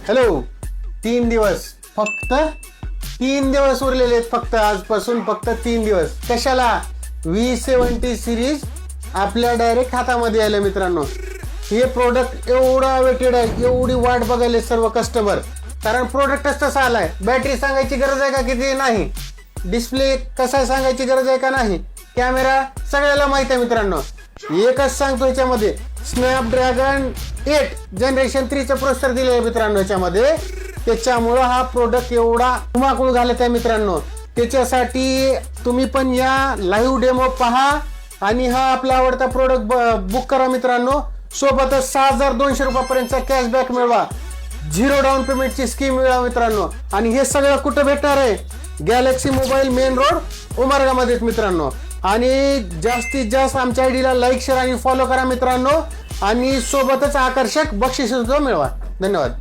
Hello, 3 दिवस, फक्त 3 दिवस उरलेले आहेत. फक्त आजपासून फक्त 3 दिवस. कशाला? V70 सिरीज आपल्या डायरेक्ट हातामध्ये आलं मित्रांनो. हे प्रोडक्ट एवढा अवेटेड आहे, एवढी वाट बघायले सर्व कस्टमर. कारण प्रोडक्टच तसा आलाय. बॅटरी सांगायची गरज आहे का किती? नाही. डिस्प्ले कसा सांगायची गरज आहे का? नाही. कॅमेरा सगळ्याला माहित आहे मित्रांनो. एकच सांगतो, याच्यामध्ये स्नॅपड्रॅगन 8 जनरेशन 3चं प्रोसेसर दिलं आहे मित्रांनो याच्यामध्ये. त्याच्यामुळं हा प्रोडक्ट एवढा धुमाकूळ घालत आहे मित्रांनो. त्याच्यासाठी तुम्ही पण या, लाईव्ह डेमो पहा आणि हा आपला आवडता प्रोडक्ट बुक करा मित्रांनो. सोबतच 6200 रुपयापर्यंतचा कॅशबॅक मिळवा, 0 डाऊन पेमेंटची स्कीम मिळवा मित्रांनो. आणि हे सगळं कुठं भेटणार आहे? गॅलेक्सी मोबाईल मेन रोड उमरगामध्येच मित्रांनो. आणि जास्तीत जास्त आमच्या आयडीला लाईक, शेअर आणि फॉलो करा मित्रांनो. आणि सोबतच आकर्षक बक्षीस सुद्धा मिळवा. धन्यवाद.